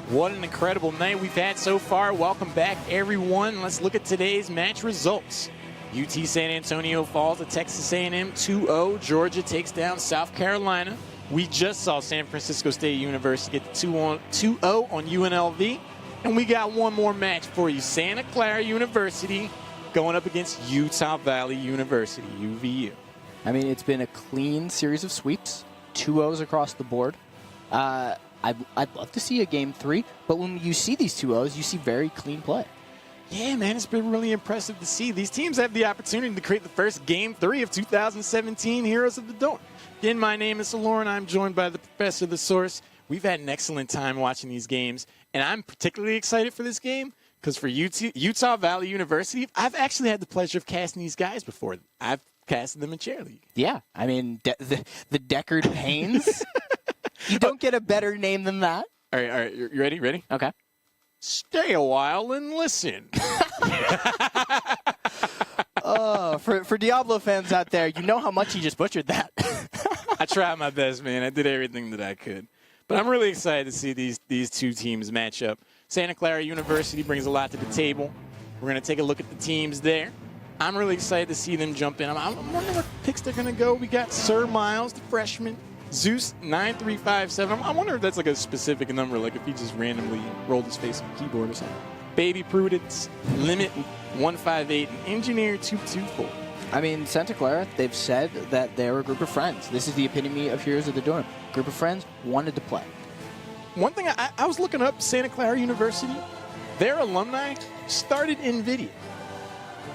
What an incredible night we've had so far. Welcome back, everyone. Let's look at today's match results. UT San Antonio falls to Texas A&M 2-0. Georgia takes down South Carolina. We just saw San Francisco State University get the 2-0 on UNLV. And we got one more match for you. Santa Clara University going up against Utah Valley University, UVU. I mean, it's been a clean series of sweeps, 2-0s across the board. I'd love to see a Game 3, but when you see these 2-0s, you see very clean play. Yeah, man, it's been really impressive to see. These teams have the opportunity to create the first Game 3 of 2017 Heroes of the Dorm. Again, my name is Lauren. I'm joined by the Professor, the Source. We've had an excellent time watching these games, and I'm particularly excited for this game because for Utah Valley University, I've actually had the pleasure of casting these guys before. I've casted them in Chair League. Yeah, I mean, the Deckard Paynes. You don't get a better name than that. All right. You ready? Ready? Okay. Stay a while and listen. For Diablo fans out there, you know how much he just butchered that. I tried my best, man. I did everything that I could. But I'm really excited to see these two teams match up. Santa Clara University brings a lot to the table. We're going to take a look at the teams there. I'm really excited to see them jump in. I'm wondering what picks they're going to go. We got Sir Miles, the freshman. Zeus 9357. I wonder if that's like a specific number, like if he just randomly rolled his face on the keyboard or something. Baby Prudence, Limit 158, and Engineer 224. I mean, Santa Clara, they've said that they're a group of friends. This is the epitome of Heroes of the Dorm. Group of friends wanted to play. One thing, I was looking up Santa Clara University. Their alumni started NVIDIA.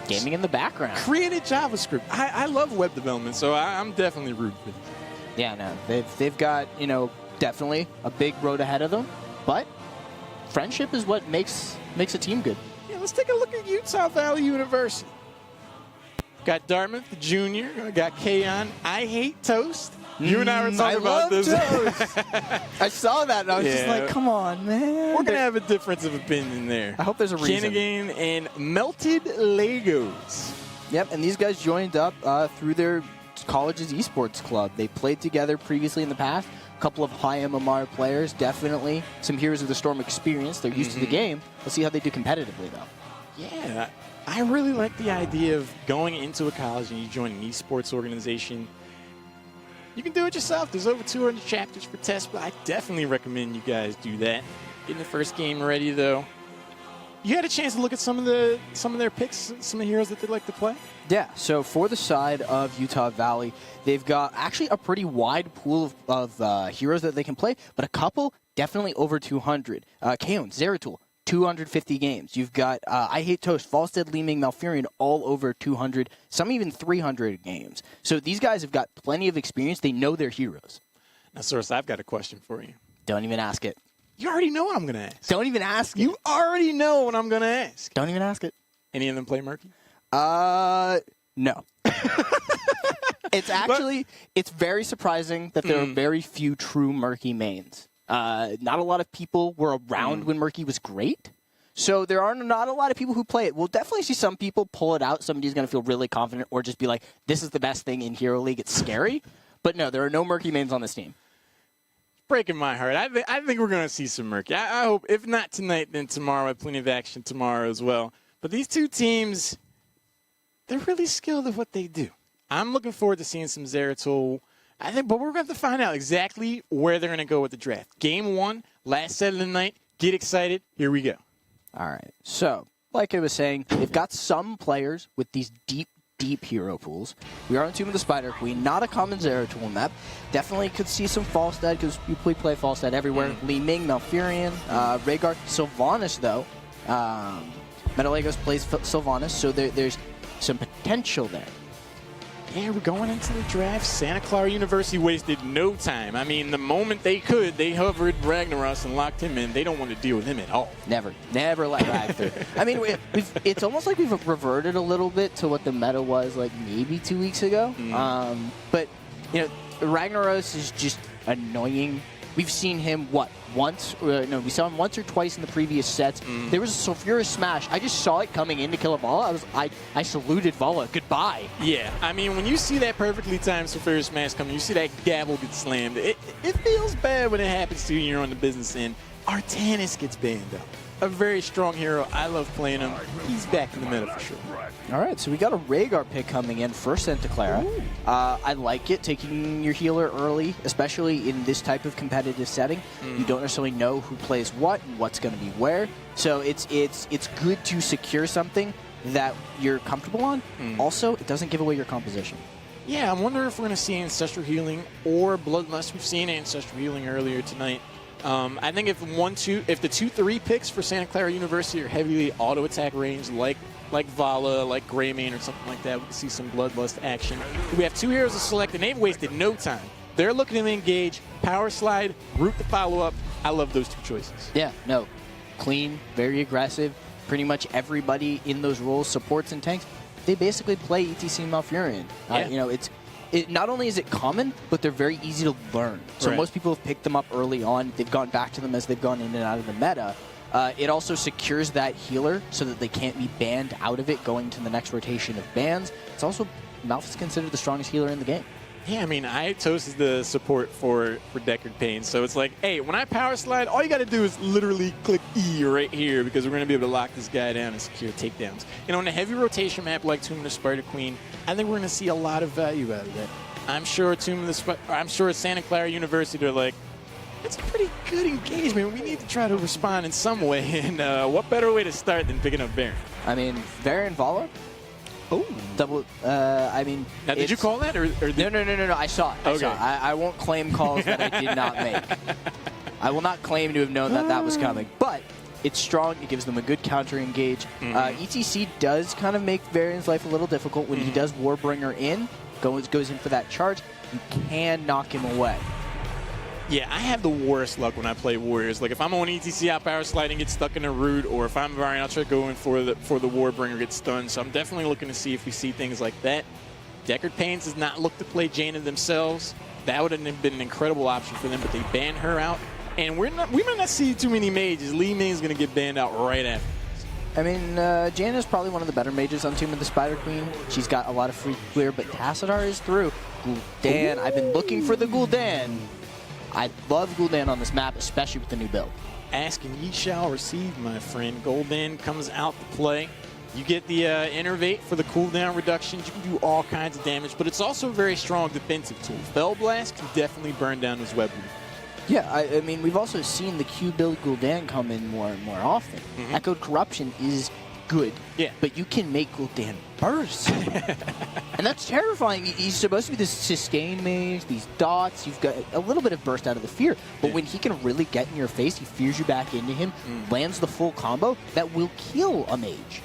Gaming in the background. Created JavaScript. I love web development, so I'm definitely rooting for this. Yeah, no, they've got, definitely a big road ahead of them, but friendship is what makes a team good. Yeah, let's take a look at Utah Valley University. Got Dartmouth, the junior. Got Kayon. I hate toast. You and I were talking about this. Toast. I saw that, and I was just like, come on, man. We're going to have a difference of opinion there. I hope there's a reason. Kinnigan and Melted Legos. Yep, and these guys joined up through their college's esports club. They played together previously in the past. A couple of high MMR players, definitely some Heroes of the Storm experience. They're used to the game. We'll see how they do competitively, though. Yeah, I really like the idea of going into a college and you join an esports organization. You can do it yourself. There's over 200 chapters for tests, but I definitely recommend you guys do that. Getting the first game ready, though. You had a chance to look at some of their picks, some of the heroes that they'd like to play? Yeah, so for the side of Utah Valley, they've got actually a pretty wide pool of heroes that they can play, but a couple definitely over 200. Kaon, Zeratul, 250 games. You've got I Hate Toast, Falstead, Leeming, Malfurion, all over 200, some even 300 games. So these guys have got plenty of experience. They know their heroes. Now, Source, I've got a question for you. Don't even ask it. You already know what I'm going to ask. Don't even ask it. You already know what I'm going to ask. Don't even ask it. Any of them play Murky? No. It's very surprising that there are very few true Murky mains. Not a lot of people were around when Murky was great. So there are not a lot of people who play it. We'll definitely see some people pull it out. Somebody's going to feel really confident or just be like, this is the best thing in Hero League. It's scary. But no, there are no Murky mains on this team. Breaking my heart. I think we're going to see some Murky. I hope, if not tonight, then tomorrow. I have plenty of action tomorrow as well. But these two teams, they're really skilled at what they do. I'm looking forward to seeing some Zeratul. But we're going to have to find out exactly where they're going to go with the draft. Game 1, last set of the night. Get excited. Here we go. All right. So, like I was saying, they've got some players with these deep hero pools. We are on Tomb of the Spider Queen, not a common Zeratul map. Definitely could see some Falstad because we play Falstad everywhere. Li Ming, Malfurion, Rhaegar, Sylvanas though. Metalegos plays Sylvanas, so there's some potential there. Yeah, we're going into the draft. Santa Clara University wasted no time. I mean, the moment they could, they hovered Ragnaros and locked him in. They don't want to deal with him at all. Never let Rag through. I mean, it's almost like we've reverted a little bit to what the meta was like maybe 2 weeks ago. But, Ragnaros is just annoying We've seen him, once? No, we saw him once or twice in the previous sets. There was a Sulfura Smash. I just saw it coming in to kill a Vala. I saluted Vala. Goodbye. Yeah, I mean, when you see that perfectly timed Sulfura Smash coming, you see that gavel get slammed. It feels bad when it happens to you and you're on the business end. Artanis gets banned out. A very strong hero. I love playing him. He's back in the meta for sure. All right, so we got a Rhaegar pick coming in for Santa Clara. I like it, taking your healer early, especially in this type of competitive setting. You don't necessarily know who plays what and what's going to be where. So it's good to secure something that you're comfortable on. Also, it doesn't give away your composition. Yeah, I wonder if we're going to see Ancestral Healing or Bloodlust. We've seen Ancestral Healing earlier tonight. I think if the 2-3 picks for Santa Clara University are heavily auto attack range, like Vala, like Greymane, or something like that, we can see some Bloodlust action. We have 2 heroes to select, and they've wasted no time. They're looking to engage, power slide, route the follow up. I love those 2 choices. Yeah, no, clean, very aggressive. Pretty much everybody in those roles, supports and tanks, they basically play ETC Malfurion. Yeah. Not only is it common, but they're very easy to learn. So most people have picked them up early on. They've gone back to them as they've gone in and out of the meta. It also secures that healer so that they can't be banned out of it going to the next rotation of bans. It's also, Malf is considered the strongest healer in the game. Yeah, I mean, I toasted the support for Deckard Payne, so it's like, hey, when I power slide, all you got to do is literally click E right here because we're going to be able to lock this guy down and secure takedowns. You know, in a heavy rotation map like Tomb of the Spider Queen, I think we're going to see a lot of value out of that. I'm sure Santa Clara University, they're like, it's a pretty good engagement. We need to try to respond in some way, and what better way to start than picking up Baron? I mean, Baron Vala. Oh, double. I mean, now did you call that or no? I saw it. Okay. I won't claim calls that I did not make. I will not claim to have known that was coming, but it's strong. It gives them a good counter engage. ETC does kind of make Baron's life a little difficult when he does Warbringer in, goes in for that charge. You can knock him away. Yeah, I have the worst luck when I play Warriors. Like, if I'm on ETC, I'll power slide and get stuck in a root, or if I'm Varian, I'll try to go in for the Warbringer, get stunned. So I'm definitely looking to see if we see things like that. Deckard Payne does not look to play Jaina themselves. That would have been an incredible option for them, but they banned her out. And we might not see too many mages. Li Ming's going to get banned out right after. I mean, Jaina's probably one of the better mages on Tomb of the Spider Queen. She's got a lot of free clear, but Tassadar is through. Gul'dan, I've been looking for the Gul'dan. I love Gul'dan on this map, especially with the new build. Ask and ye shall receive, my friend. Gul'dan comes out to play. You get the Innervate for the cooldown reductions. You can do all kinds of damage, but it's also a very strong defensive tool. Fell Blast can definitely burn down his web loop. Yeah, I mean, we've also seen the Q build Gul'dan come in more and more often. Echoed Corruption is good, but you can make Gul'dan burst. And that's terrifying. He's supposed to be this sustain mage, these dots. You've got a little bit of burst out of the fear. But when he can really get in your face, he fears you back into him, lands the full combo, that will kill a mage.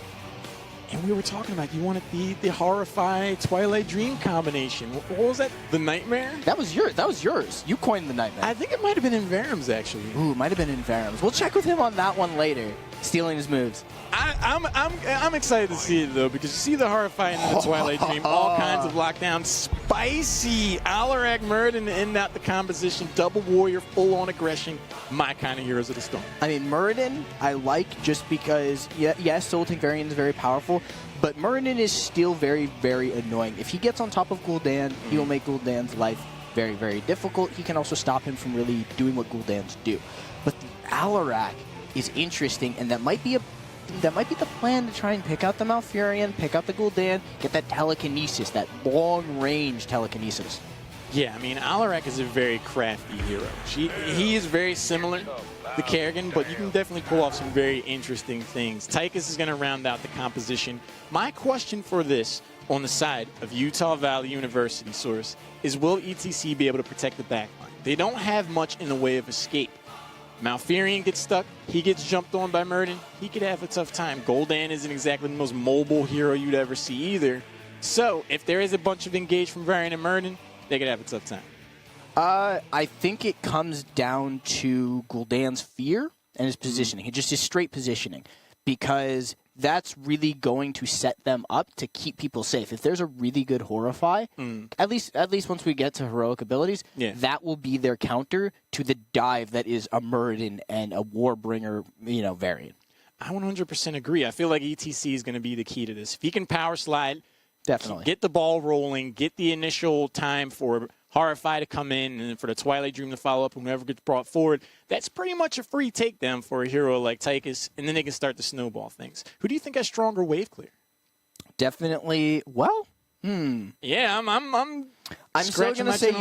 And we were talking about you wanted the Horrify Twilight Dream combination. What was that? The Nightmare? That was yours. You coined the Nightmare. I think it might have been in Varum's, actually. Ooh, it might have been in Varum's. We'll check with him on that one later. Stealing his moves. I'm excited to see it, though, because you see the Horrify and the Twilight Dream, all kinds of lockdown. Spicy! Alarak Muradin to end out the composition. Double Warrior, full-on aggression. My kind of Heroes of the Storm. I mean, Muradin, I like just because, yes, Soul Tank Variant is very powerful, but Muradin is still very, very annoying. If he gets on top of Gul'dan, he will make Gul'dan's life very, very difficult. He can also stop him from really doing what Gul'dans do. But the Alarak is interesting, and that might be the plan to try and pick out the Malfurion, pick out the Gul'dan, get that telekinesis, that long-range telekinesis. Yeah, I mean, Alarak is a very crafty hero. He is very similar to Kerrigan, but you can definitely pull off some very interesting things. Tychus is going to round out the composition. My question for this, on the side of Utah Valley University Source, is will ETC be able to protect the backline? They don't have much in the way of escape. Malfurion gets stuck. He gets jumped on by Muradin. He could have a tough time. Gul'dan isn't exactly the most mobile hero you'd ever see either. So, if there is a bunch of engage from Varian and Muradin, they could have a tough time. I think it comes down to Gul'dan's fear and his positioning, just his straight positioning. Because that's really going to set them up to keep people safe. If there's a really good Horrify, at least once we get to heroic abilities, that will be their counter to the dive that is a Muradin and a Warbringer, variant. I 100% agree. I feel like ETC is going to be the key to this. If he can power slide, definitely get the ball rolling, get the initial time for Horrify to come in and for the Twilight Dream to follow up and whoever gets brought forward, that's pretty much a free takedown for a hero like Tychus, and then they can start to snowball things. Who do you think has stronger wave clear? Definitely, Yeah, I'm still going to say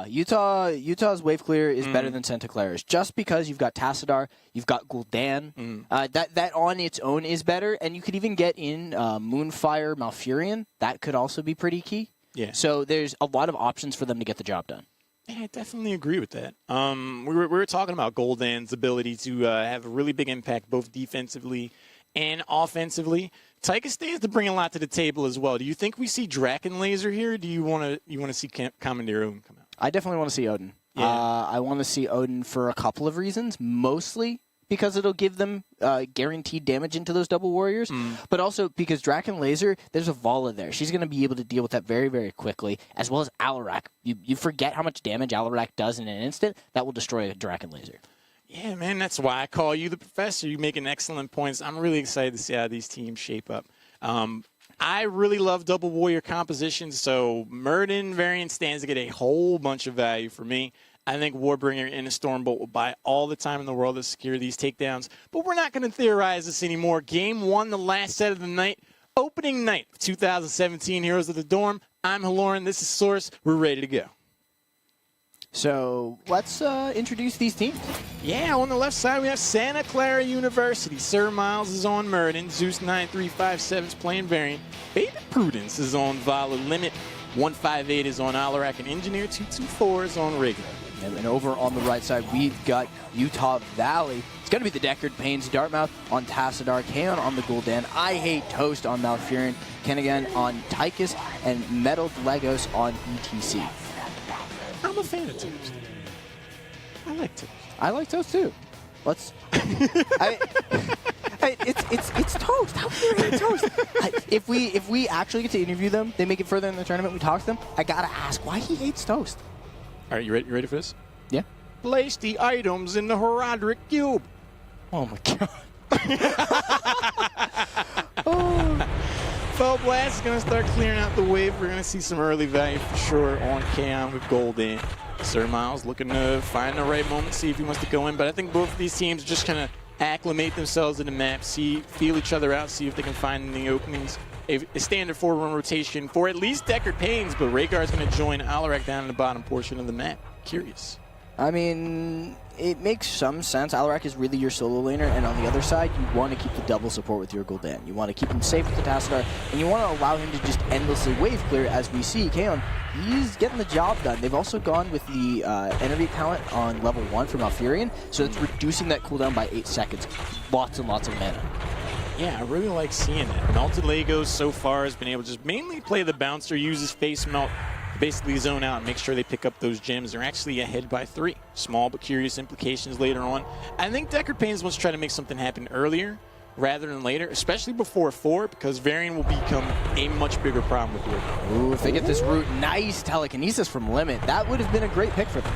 Utah. Utah's wave clear is better than Santa Clara's, just because you've got Tassadar, you've got Gul'dan. That on its own is better, and you could even get in Moonfire Malfurion. That could also be pretty key. Yeah. So there's a lot of options for them to get the job done. Yeah, I definitely agree with that. We were talking about Gul'dan's ability to have a really big impact both defensively and offensively. Tychus stands to bring a lot to the table as well. Do you think we see Draken Laser here? Or do you want to see Commandeer Odin come out? I definitely want to see Odin. Yeah. I want to see Odin for a couple of reasons. Mostly because it'll give them guaranteed damage into those double warriors, but also because Draken Laser, there's a Vala there. She's going to be able to deal with that very, very quickly, as well as Alarak. You forget how much damage Alarak does in an instant. That will destroy a Draken Laser. Yeah, man, that's why I call you the professor. You making excellent points. I'm really excited to see how these teams shape up. I really love double warrior compositions, so Muradin variant stands to get a whole bunch of value for me. I think Warbringer and a Stormbolt will buy all the time in the world to secure these takedowns, but we're not going to theorize this anymore. Game 1, the last set of the night, opening night of 2017 Heroes of the Dorm. I'm Haloran. This is Source. We're ready to go. So let's introduce these teams. Yeah, on the left side, we have Santa Clara University. Sir Miles is on Muradin. Zeus 9357 is playing variant. Baby Prudence is on Vala Limit. 158 is on Alarak, and Engineer 224 is on Rhaegar. And over on the right side, we've got Utah Valley. It's going to be the Deckard Pains, Dartmouth on Tassadar, Kaon on the Gul'dan, I Hate Toast on Malfurion, Kennigan on Tychus, and Metal Legos on ETC. I'm a fan of Toast. I like Toast. I like Toast too. Let's. It's Toast. How can you hate Toast? If we actually get to interview them, they make it further in the tournament. We talk to them. I gotta ask why he hates Toast. All right, you ready for this? Yeah. Place the items in the Herodric Cube. Oh my god. Fell Blast is going to start clearing out the wave. We're going to see some early value for sure on Kaon with Gul'dan. Sir Miles looking to find the right moment, see if he wants to go in. But I think both of these teams are just kind of acclimate themselves to the map, feel each other out, see if they can find any openings. A standard 4-run rotation for at least Deckard Pains, but Rhaegar is going to join Alarak down in the bottom portion of the map. Curious. I mean, it makes some sense. Alarak is really your solo laner, and on the other side, you want to keep the double support with your Gul'dan. You want to keep him safe with the Tassadar, and you want to allow him to just endlessly wave clear, as we see. Kaon, he's getting the job done. They've also gone with the Energy talent on level 1 for Malfurion, so it's reducing that cooldown by 8 seconds. Lots and lots of mana. Yeah, I really like seeing that. Melted Legos so far has been able to just mainly play the bouncer, use his face melt, basically zone out and make sure they pick up those gems. They're actually ahead by 3. Small but curious implications later on. I think Deckard Pains wants to try to make something happen earlier rather than later, especially before 4, because Varian will become a much bigger problem with Rhaegar. Ooh, if they get this route, nice telekinesis from Limit. That would have been a great pick for them.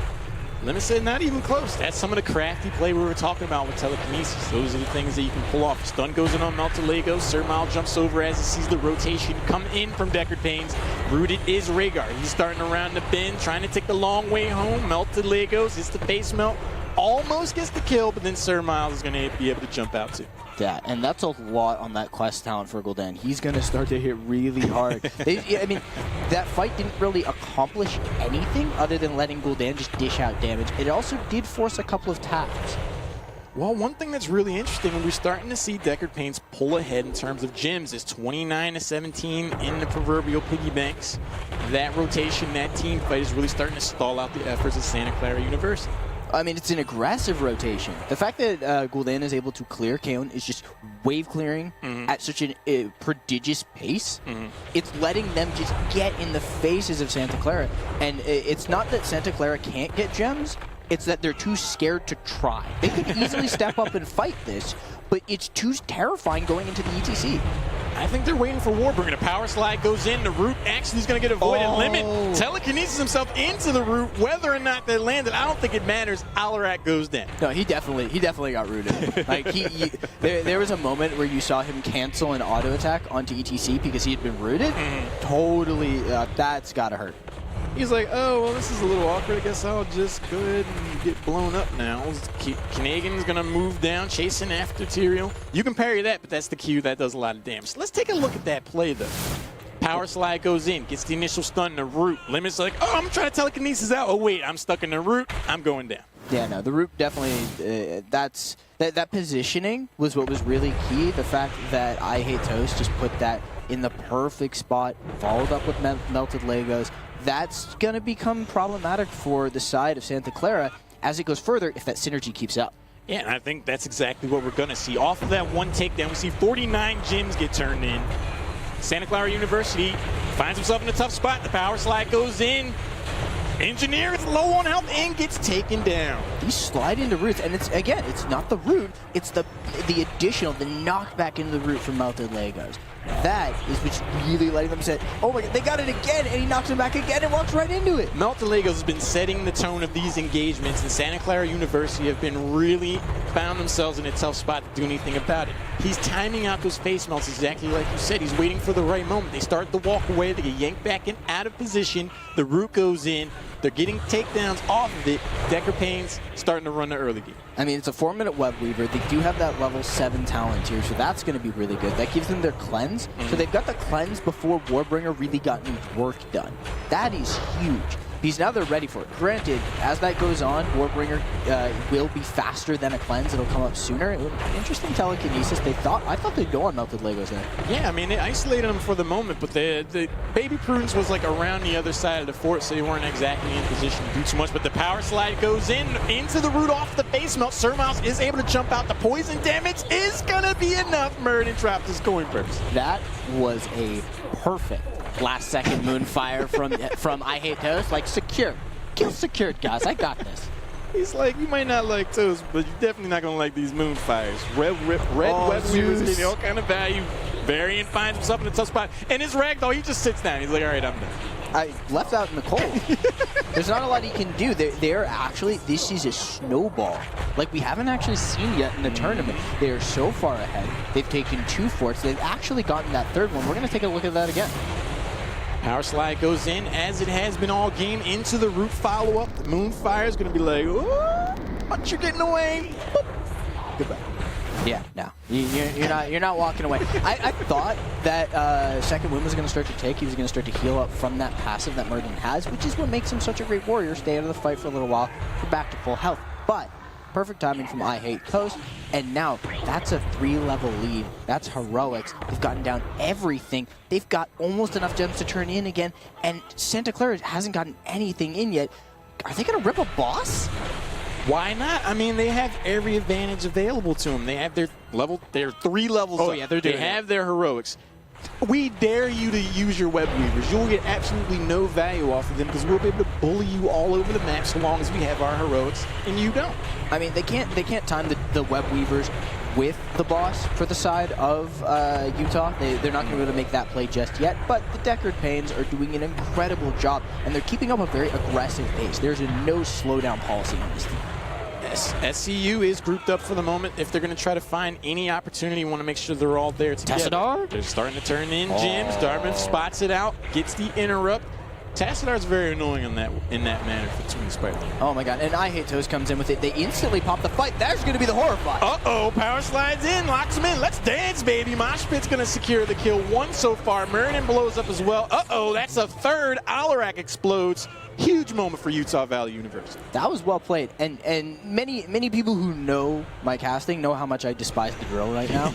Limit said not even close. That's some of the crafty play we were talking about with telekinesis. Those are the things that you can pull off. Stun goes in on Melted Legos. Sir Mal jumps over as he sees the rotation come in from Deckard Pains. Rooted is Rhaegar. He's starting around the bend, trying to take the long way home. Melted Legos hits the face melt. Almost gets the kill, but then Sir Miles is going to be able to jump out too. Yeah, and that's a lot on that quest talent for Gul'dan. He's going to start to hit really hard. I mean, that fight didn't really accomplish anything other than letting Gul'dan just dish out damage. It also did force a couple of taps. Well, one thing that's really interesting, and we're starting to see Deckard Pains pull ahead in terms of gems, is 29-17 in the proverbial piggy banks. That rotation, that team fight is really starting to stall out the efforts of Santa Clara University. I mean, it's an aggressive rotation. The fact that Gul'dan is able to clear Kaon is just wave clearing at such a prodigious pace. It's letting them just get in the faces of Santa Clara. And it's not that Santa Clara can't get gems. It's that they're too scared to try. They could easily step up and fight this, but it's too terrifying going into the ETC. I think they're waiting for Warbringer. The power slide goes in. The root actually is going to get a voided limit. Telekinesis himself into the root. Whether or not they landed, I don't think it matters. Alarak goes down. No, he definitely got rooted. Like there was a moment where you saw him cancel an auto attack onto ETC because he had been rooted. Totally, that's gotta hurt. He's like, oh, well, this is a little awkward. I guess I'll just go ahead and get blown up now. Kanagan's going to move down, chasing after Tyrael. You can parry that, but that's the Q. That does a lot of damage. So let's take a look at that play, though. Power slide goes in, gets the initial stun in the root. Limit's like, oh, I'm trying to telekinesis out. Oh, wait, I'm stuck in the root. I'm going down. Yeah, no, the root definitely, that positioning was what was really key. The fact that I Hate Toast just put that in the perfect spot, followed up with melted Legos. That's going to become problematic for the side of Santa Clara as it goes further if that synergy keeps up. Yeah, and I think that's exactly what we're going to see. Off of that one takedown, we see 49 gems get turned in. Santa Clara University finds himself in a tough spot. The power slide goes in. Engineer is low on health and gets taken down. These slide into roots, and it's not the root, it's the additional, the knockback into the root from melted Legos. That is what's really letting them say, oh my god, they got it again, and he knocks him back again and walks right into it. Melted Legos has been setting the tone of these engagements, and Santa Clara University have been really found themselves in a tough spot to do anything about it. He's timing out those face melts exactly like you said. He's waiting for the right moment. They start to walk away, they get yanked back in out of position, the root goes in, they're getting takedowns off of it. Decker Payne's starting to run the early game. I mean, it's a 4-minute web weaver. They do have that level 7 talent here, so that's going to be really good. That gives them their cleanse. So they've got the cleanse before Warbringer really got any work done. That is huge. Because now they're ready for it. Granted, as that goes on, Warbringer will be faster than a cleanse. It'll come up sooner. Interesting telekinesis. I thought they'd go on melted Legos there. Yeah, I mean, it isolated them for the moment, but the Baby Prunes was like around the other side of the fort, so they weren't exactly in position to do too much. But the power slide goes into the root off the face melt. Surmouse is able to jump out. The poison damage is going to be enough. Murden trapped his coin purse. That was a perfect last-second Moonfire from I Hate Toast. Like, secure. Kill secured, guys. I got this. He's like, you might not like Toast, but you're definitely not going to like these Moonfires. Red web weavers give you all kind of value. Variant finds himself in a tough spot. And his ragdoll, he just sits down. He's like, all right, I'm done. I left out in the cold. There's not a lot he can do. They're actually, this is a snowball. Like we haven't actually seen yet in the tournament. They are so far ahead. They've taken 2 forts. They've actually gotten that 3rd one. We're going to take a look at that again. Power slide goes in, as it has been all game, into the root follow-up. The Moonfire is going to be like, oh, but you're getting away. Boop. Goodbye. Yeah, no, you're not walking away. I thought that second wind was going to start to take. He was going to start to heal up from that passive that Murden has, which is what makes him such a great warrior. Stay out of the fight for a little while, get back to full health. But perfect timing from I Hate Toast, and now that's a 3-level lead. That's heroics. They've gotten down everything. They've got almost enough gems to turn in again, and Santa Clara hasn't gotten anything in yet. Are they going to rip a boss? Why not? I mean, they have every advantage available to them. They have their 3 levels up. Yeah, they have their heroics. We dare you to use your web weavers. You'll get absolutely no value off of them because we'll be able to bully you all over the map so long as we have our heroics and you don't. I mean, they can't time the web weavers with the boss for the side of Utah. They're not going to be able to make that play just yet, but the Deckard Paynes are doing an incredible job, and they're keeping up a very aggressive pace. There's a no slowdown policy on this team. SCU is grouped up for the moment. If they're going to try to find any opportunity, you want to make sure they're all there together. Tassadar? They're starting to turn in gems. Dartmouth spots it out, gets the interrupt. Tassadar's very annoying in that manner between Spider. Oh my god, and I Hate Toast comes in with it. They instantly pop the fight. There's going to be the horror fight. Uh-oh, power slides in, locks him in. Let's dance, baby. Moshpit's going to secure the kill. 1 so far. Meriden blows up as well. Uh-oh, that's a 3rd. Alarak explodes. Huge moment for Utah Valley University. That was well played, and many people who know my casting know how much I despise the drill right now.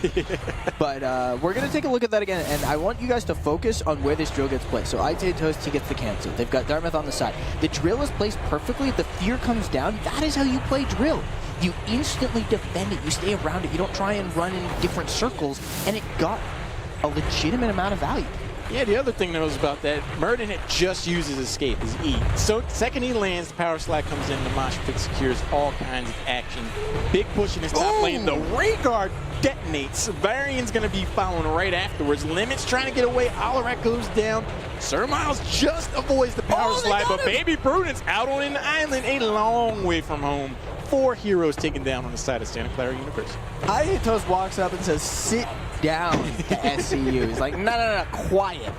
But we're going to take a look at that again, and I want you guys to focus on where this drill gets placed. So I Hate Toast, he gets the cancel. They've got Dartmouth on the side. The drill is placed perfectly. The fear comes down. That is how you play drill. You instantly defend it. You stay around it. You don't try and run in different circles, and it got a legitimate amount of value. Yeah, the other thing that was about that, Murden had just used his escape, his E. So second he lands, the power slide comes in, the mosh pit secures all kinds of action. Big push in his top lane. The ray guard detonates. Varian's going to be following right afterwards. Limit's trying to get away. Alarak goes down. Sir Miles just avoids the power slide, but Baby Prudence out on an island a long way from home. 4 heroes taken down on the side of Santa Clara University. I Hate Toast walks up and says, sit down to SCU. He's like, no, quiet.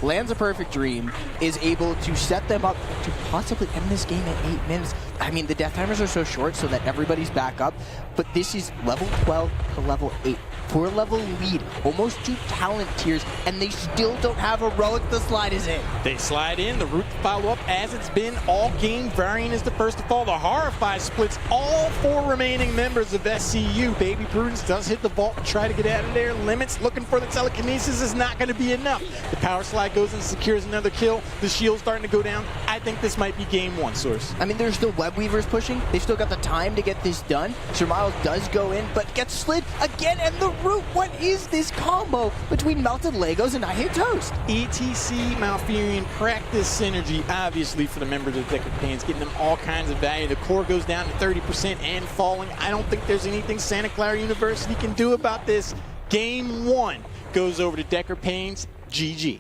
Lands a perfect dream, is able to set them up to possibly end this game at 8 minutes. I mean, the death timers are so short so that everybody's back up, but this is level 12 to level 8. 4-level lead, almost 2 talent tiers, and they still don't have Heroic. The slide is in. They slide in, the route to follow up as it's been all game. Varian is the first to fall. The Horrify splits all 4 remaining members of SCU. Baby Prudence does hit the vault to try to get out of there. Limits looking for the telekinesis is not going to be enough. The power slide goes and secures another kill. The shield's starting to go down. I think this might be game 1, Source. I mean, there's still web weavers pushing. They've still got the time to get this done. Sir Miles does go in, but gets slid again, and the root. What is this combo between Melted Legos and I Hate Toast? ETC, Malfurion, practice synergy, obviously, for the members of Decker Pains, getting them all kinds of value. The core goes down to 30% and falling. I don't think there's anything Santa Clara University can do about this. Game 1 goes over to Decker Pains. GG.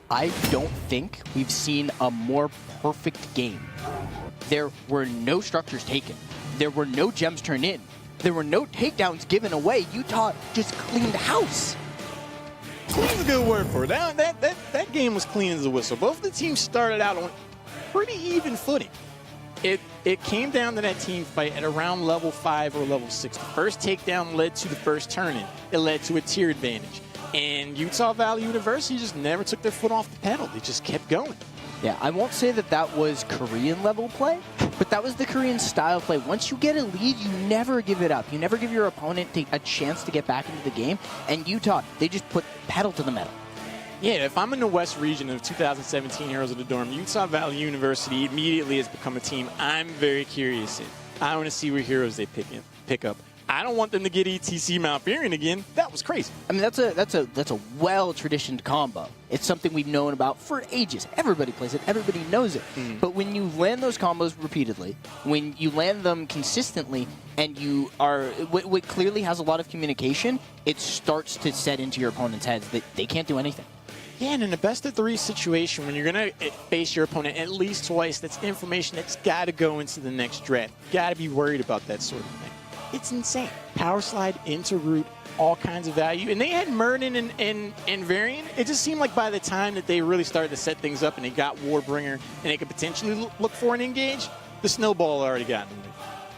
I don't think we've seen a more perfect game. There were no structures taken. There were no gems turned in. There were no takedowns given away. Utah just cleaned house. Clean's a good word for it. That game was clean as a whistle. Both of the teams started out on pretty even footing. It came down to that team fight at around level 5 or level 6. The first takedown led to the first turn-in. It led to a tier advantage. And Utah Valley University just never took their foot off the pedal. They just kept going. Yeah, I won't say that that was Korean level play, but that was the Korean style play. Once you get a lead, you never give it up. You never give your opponent a chance to get back into the game. And Utah, they just put pedal to the metal. Yeah, if I'm in the West region of 2017 Heroes of the Dorm, Utah Valley University immediately has become a team I'm very curious in. I want to see what heroes they pick up. I don't want them to get ETC Malfurion again. That was crazy. I mean, that's a well-traditioned combo. It's something we've known about for ages. Everybody plays it. Everybody knows it. But when you land those combos repeatedly, when you land them consistently, and you are what clearly has a lot of communication, it starts to set into your opponent's heads that they can't do anything. Yeah, and in a best-of-3 situation, when you're going to face your opponent at least twice, that's information that's got to go into the next draft. Got to be worried about that sort of thing. It's insane. Power slide into root, all kinds of value. And they had Murden and Varian. It just seemed like by the time that they really started to set things up and they got Warbringer and they could potentially look for an engage, the snowball already got them.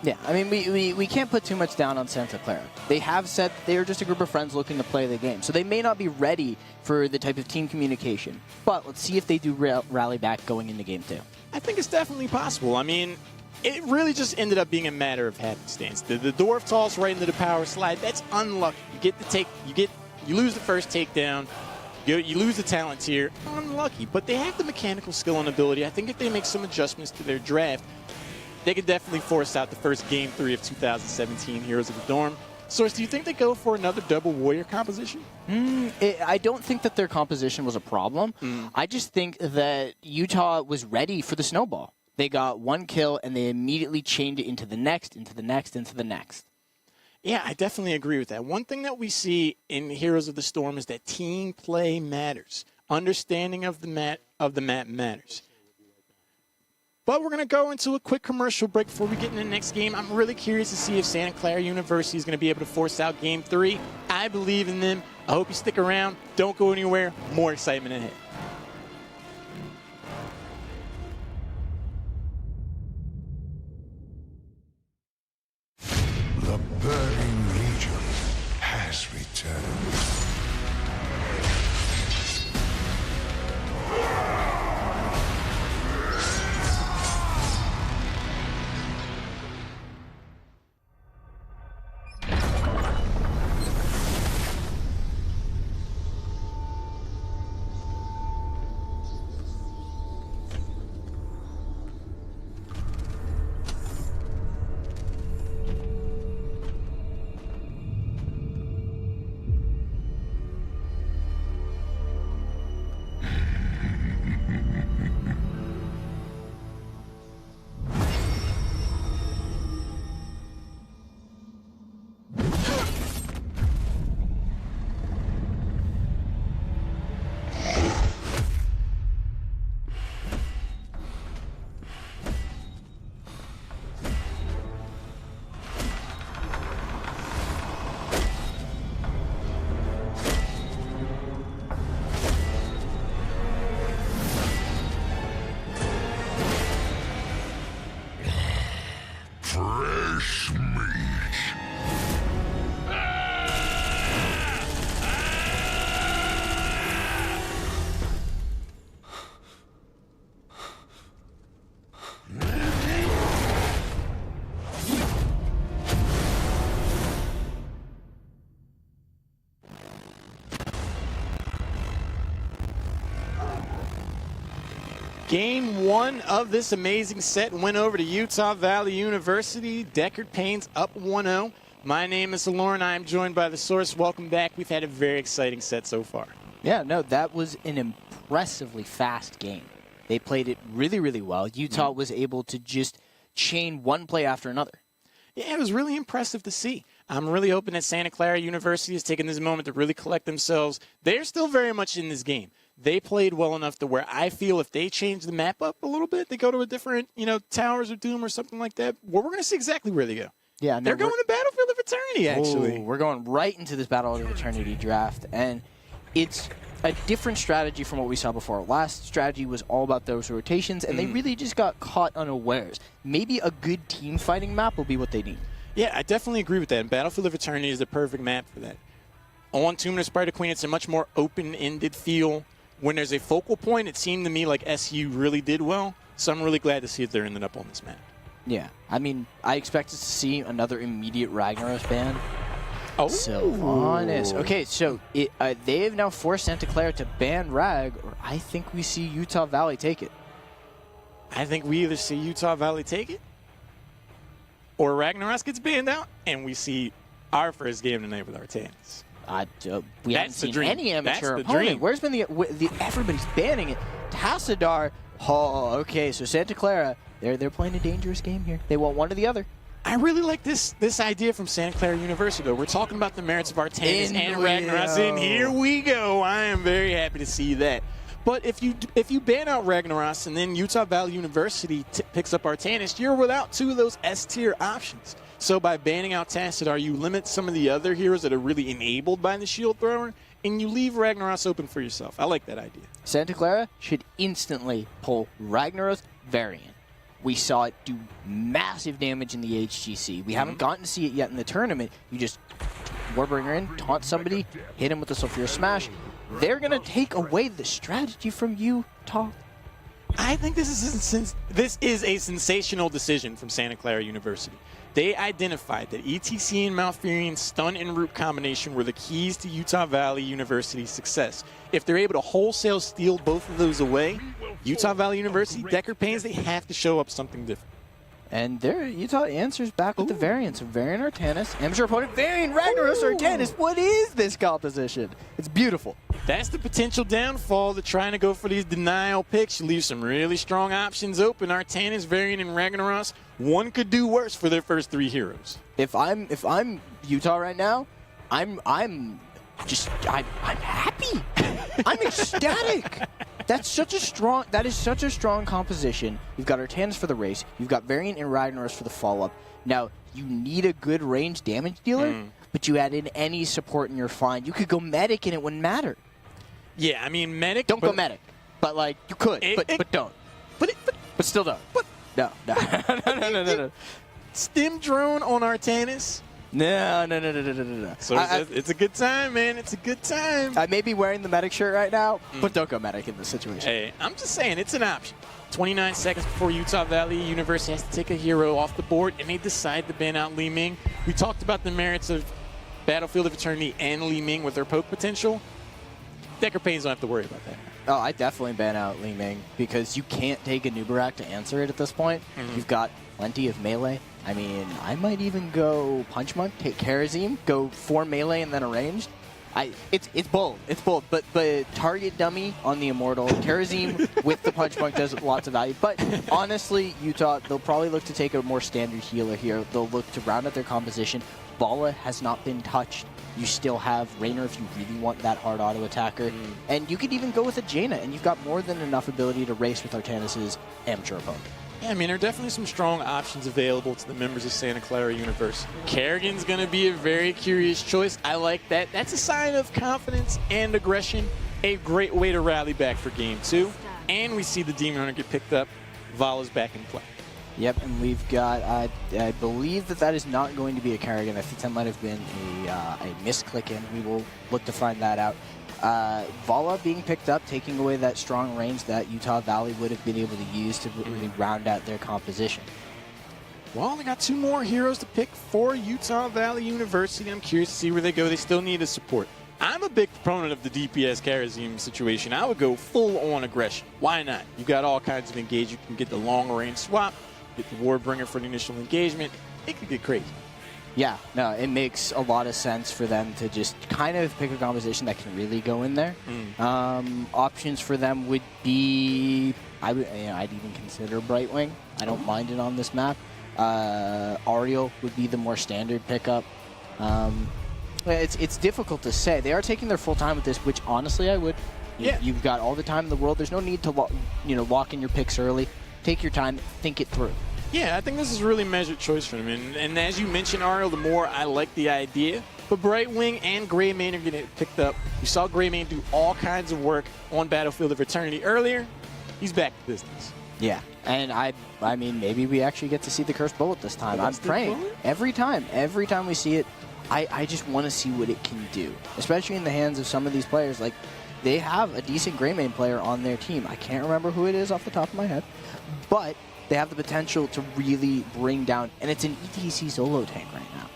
Yeah, I mean, we can't put too much down on Santa Clara. They have said they're just a group of friends looking to play the game. So they may not be ready for the type of team communication. But let's see if they do rally back going into game 2. I think it's definitely possible. I mean, it really just ended up being a matter of happenstance. The dwarf toss right into the power slide, that's unlucky. You lose the first takedown, you lose the talent tier, unlucky. But they have the mechanical skill and ability. I think if they make some adjustments to their draft, they could definitely force out the first game 3 of 2017 Heroes of the Dorm. Source, do you think they go for another double warrior composition? I don't think that their composition was a problem. I just think that Utah was ready for the snowball. They got 1 kill, and they immediately chained it into the next, into the next, into the next. Yeah, I definitely agree with that. One thing that we see in Heroes of the Storm is that team play matters. Understanding of the map matters. But we're going to go into a quick commercial break before we get into the next game. I'm really curious to see if Santa Clara University is going to be able to force out Game 3. I believe in them. I hope you stick around. Don't go anywhere. More excitement ahead. The Burning Legion has returned. Game 1 of this amazing set went over to Utah Valley University. Deckard Payne's up 1-0. My name is Lauren. I am joined by The Source. Welcome back. We've had a very exciting set so far. Yeah, no, that was an impressively fast game. They played it really, really well. Utah was able to just chain one play after another. Yeah, it was really impressive to see. I'm really hoping that Santa Clara University has taken this moment to really collect themselves. They're still very much in this game. They played well enough to where I feel if they change the map up a little bit, they go to a different, Towers of Doom or something like that, well, we're going to see exactly where they go. Yeah, no, they're going to Battlefield of Eternity, actually. We're going right into this Battle of Eternity draft, and it's a different strategy from what we saw before. Last strategy was all about those rotations, and they really just got caught unawares. Maybe a good team fighting map will be what they need. Yeah, I definitely agree with that. And Battlefield of Eternity is the perfect map for that. On Tomb of the Spider Queen, it's a much more open-ended feel. When there's a focal point, it seemed to me like SCU really did well. So I'm really glad to see that they're ended up on this map. Yeah, I mean, I expected to see another immediate Ragnaros ban. Oh. Sylvanas. Okay, so they have now forced Santa Clara to ban Rag, or I think we see Utah Valley take it. I think we either see Utah Valley take it, or Ragnaros gets banned out, and we see our first game tonight with Artanis. We haven't seen any amateur opponent. Where's been the everybody's banning it? Tassadar. Oh, okay. So Santa Clara, they're playing a dangerous game here. They want one or the other. I really like this idea from Santa Clara University, though. We're talking about the merits of Artanis and Ragnaros, and here we go. I am very happy to see that. But if you ban out Ragnaros and then Utah Valley University picks up Artanis, you're without two of those S-tier options. So by banning out Tassadar, you limit some of the other heroes that are really enabled by the shield thrower, and you leave Ragnaros open for yourself. I like that idea. Santa Clara should instantly pull Ragnaros variant. We saw it do massive damage in the HGC. We haven't gotten to see it yet in the tournament. You just Warbringer in, taunt somebody, hit him with the Sulfur Smash. They're going to take away the strategy from Utah. I think this is a sensational decision from Santa Clara University. They identified that ETC and Malfurion stun and root combination were the keys to Utah Valley University's success. If they're able to wholesale steal both of those away, Utah Valley University, Deckard Payne's, they have to show up something different. And there, Utah answers back with the variants of Variant Artanis, amateur opponent Variant Ragnaros Artanis. What is this composition? It's beautiful. That's the potential downfall to trying to go for these denial picks. You leave some really strong options open. Artanis, Variant, and Ragnaros. One could do worse for their first three heroes. If I'm Utah right now, I'm happy. I'm ecstatic. That is such a strong composition. You've got Artanis for the race. You've got Variant and Ragnaros for the follow-up. Now, you need a good range damage dealer, but you add in any support and you're fine. You could go medic and it wouldn't matter. Yeah, I mean, medic. Don't go medic. But, like, you could, but don't. But still don't. No. No. Stim drone on Artanis. No. So it's a good time, man. It's a good time. I may be wearing the medic shirt right now, but don't go medic in this situation. Hey, I'm just saying, it's an option. 29 seconds before Utah Valley University has to take a hero off the board, and they decide to ban out Li Ming. We talked about the merits of Battlefield of Eternity and Li Ming with their poke potential. Deckard Payne's don't have to worry about that. Oh, I definitely ban out Li Ming because you can't take a Nubarak to answer it at this point. You've got plenty of melee. I mean, I might even go Punch Monk, take Karazim, go 4 melee and then a ranged. It's bold. It's bold. But target dummy on the Immortal. Karazim with the Punch Monk does lots of value. But honestly, Utah, they'll probably look to take a more standard healer here. They'll look to round out their composition. Bala has not been touched. You still have Raynor if you really want that hard auto attacker. And you could even go with a Jaina, and you've got more than enough ability to race with Artanis' amateur opponent. Yeah, I mean, there are definitely some strong options available to the members of Santa Clara University. Kerrigan's going to be a very curious choice. I like that. That's a sign of confidence and aggression. A great way to rally back for Game 2. And we see the Demon Hunter get picked up. Vala's back in play. Yep, and we've got, I believe that is not going to be a Kerrigan. I think that might have been a misclick in. We will look to find that out. Vala being picked up, taking away that strong range that Utah Valley would have been able to use to really round out their composition. Well, they got 2 more heroes to pick for Utah Valley University. I'm curious to see where they go. They still need a support. I'm a big proponent of the DPS Karazim situation. I would go full-on aggression. Why not? You've got all kinds of engage. You can get the long-range swap, get the Warbringer for the initial engagement. It could get crazy. Yeah, no, it makes a lot of sense for them to just kind of pick a composition that can really go in there. Options for them would be, I'd even consider Brightwing. I don't mind it on this map. Ariel would be the more standard pickup. It's difficult to say. They are taking their full time with this, which honestly I would. You've got all the time in the world. There's no need to lock in your picks early. Take your time, think it through. Yeah, I think this is a really measured choice for them. And as you mentioned, Ariel, the more I like the idea. But Brightwing and Greymane are getting picked up. You saw Greymane do all kinds of work on Battlefield of Eternity earlier. He's back to business. Yeah, and I mean, maybe we actually get to see the Cursed Bullet this time. I'm praying. Every time we see it, I just want to see what it can do, especially in the hands of some of these players. Like, they have a decent Greymane player on their team. I can't remember who it is off the top of my head, but they have the potential to really bring down, and it's an ETC solo tank right now.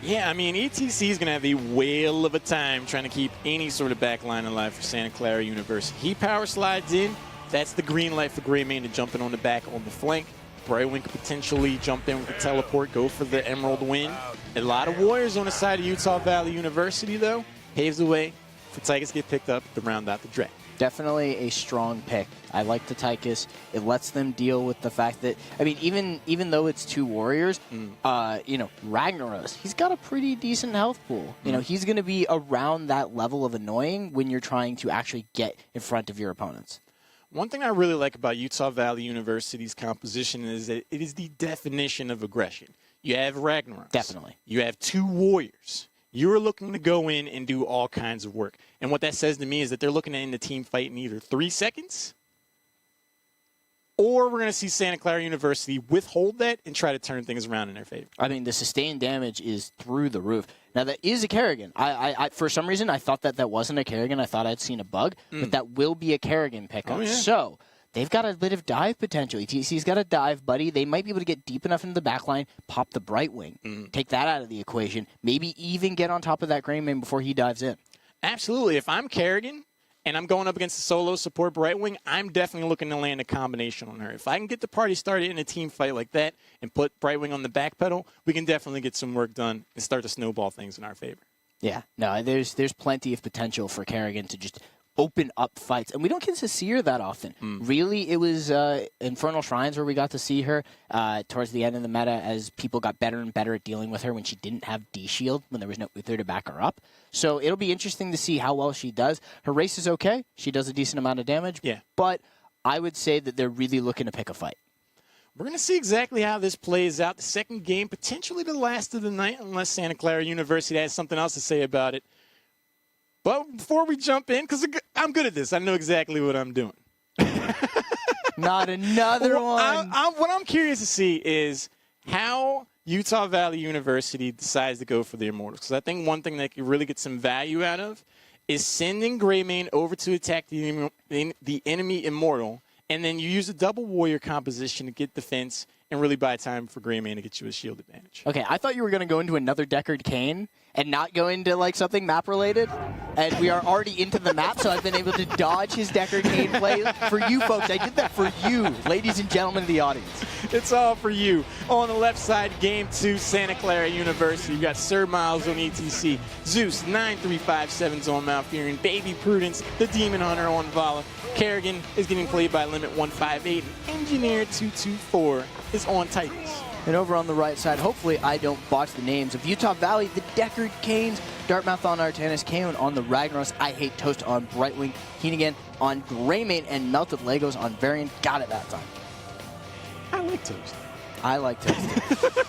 Yeah, I mean, ETC is going to have a whale of a time trying to keep any sort of backline alive for Santa Clara University. He power slides in. That's the green light for Greymane to jump in on the back on the flank. Brightwing could potentially jump in with the teleport, go for the Emerald win. A lot of Warriors on the side of Utah Valley University, though, paves the way for Tychus to get picked up to round out the draft. Definitely a strong pick. I like the Tychus. It lets them deal with the fact that, I mean, even though it's two Warriors, Ragnaros, he's got a pretty decent health pool. He's going to be around that level of annoying when you're trying to actually get in front of your opponents. One thing I really like about Utah Valley University's composition is that it is the definition of aggression. You have Ragnaros. Definitely. You have two Warriors. You're looking to go in and do all kinds of work. And what that says to me is that they're looking to end the team fight in either 3 seconds, or we're going to see Santa Clara University withhold that and try to turn things around in their favor. I mean, the sustained damage is through the roof. Now, that is a Kerrigan. I for some reason, I thought that wasn't a Kerrigan. I thought I'd seen a bug, but that will be a Kerrigan pickup. Oh, yeah. So they've got a bit of dive potential. ETC's got a dive, buddy. They might be able to get deep enough into the backline, pop the Brightwing, take that out of the equation, maybe even get on top of that Greymane before he dives in. Absolutely. If I'm Kerrigan and I'm going up against the solo support Brightwing, I'm definitely looking to land a combination on her. If I can get the party started in a team fight like that and put Brightwing on the back pedal, we can definitely get some work done and start to snowball things in our favor. Yeah. No, there's plenty of potential for Kerrigan to just open up fights. And we don't get to see her that often. Really, it was Infernal Shrines where we got to see her towards the end of the meta as people got better and better at dealing with her when she didn't have D-Shield, when there was no Uther to back her up. So it'll be interesting to see how well she does. Her race is okay. She does a decent amount of damage. Yeah. But I would say that they're really looking to pick a fight. We're going to see exactly how this plays out. The second game, potentially the last of the night, unless Santa Clara University has something else to say about it. But before we jump in, because I'm good at this, I know exactly what I'm doing. Not another one. What I'm curious to see is how Utah Valley University decides to go for the Immortals. Because I think one thing that could really get some value out of is sending Greymane over to attack the enemy Immortal, and then you use a double Warrior composition to get defense and really buy time for Greymane to get you a shield advantage. Okay, I thought you were going to go into another Deckard Cain and not go into like something map-related. And we are already into the map, so I've been able to dodge his Deckard Cain plays. For you folks, I did that for you, ladies and gentlemen of the audience. It's all for you. On the left side, Game 2, Santa Clara University. You got Sir Miles on ETC, Zeus 9357's on Malfurion, Baby Prudence, the Demon Hunter on Vala. Kerrigan is getting played by Limit 158, and Engineer 224 is on Tychus. And over on the right side, hopefully I don't botch the names of Utah Valley, the Deckard Canes, Dartmouth on Artanis, Kaon on the Ragnaros, I Hate Toast on Brightwing, Heenigan on Greymane, and Melted Legos on Varian. Got it that time. I like Toast. I like Toast.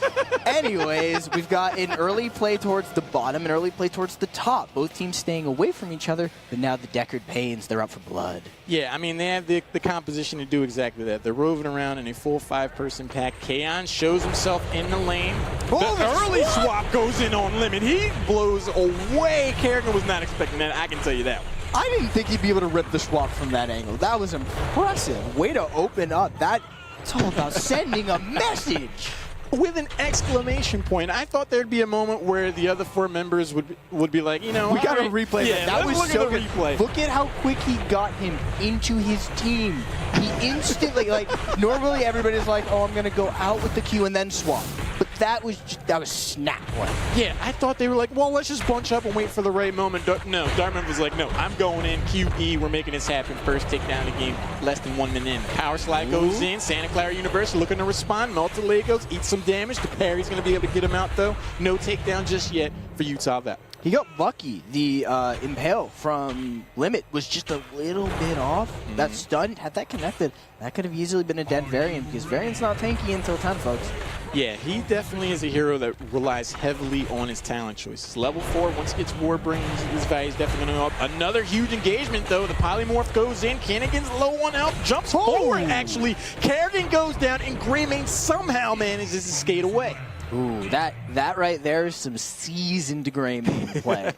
Anyways, we've got an early play towards the bottom, an early play towards the top. Both teams staying away from each other, but now the Deckard Pains, they're up for blood. Yeah, I mean, they have the composition to do exactly that. They're roving around in a full 5-person pack. Kaon shows himself in the lane. Oh, the early swap goes in on Limit. He blows away. Kerrigan was not expecting that. I can tell you that one. I didn't think he'd be able to rip the swap from that angle. That was impressive. Way to open up. It's all about sending a message. with an exclamation point. I thought there'd be a moment where the other 4 members would be like, you know, we got to right, replay yeah, that. That was so good. Replay. Look at how quick he got him into his team. He instantly, like normally everybody's like, oh, I'm going to go out with the Q and then swap. But that was snap play. Yeah, I thought they were like, well, let's just bunch up and wait for the right moment. No, Dartmouth was like, no, I'm going in, QP, we're making this happen. First takedown of the game, less than 1 minute in. Power slide goes in, Santa Clara University looking to respond. Multi-Legos, eat some damage. The parry's going to be able to get him out, though. No takedown just yet for Utah Valley. He got lucky. The impale from Limit was just a little bit off. That stun, had that connected, that could have easily been a dead Varian because Varian's not tanky until 10, folks. Yeah, he definitely is a hero that relies heavily on his talent choices. Level 4, once he gets Warbrain, his value is definitely going to go up. Another huge engagement, though. The Polymorph goes in. Cannigan's low on health, jumps forward, actually. Kerrigan goes down, and Greymane somehow manages to skate away. Ooh, that right there is some seasoned Greymane play.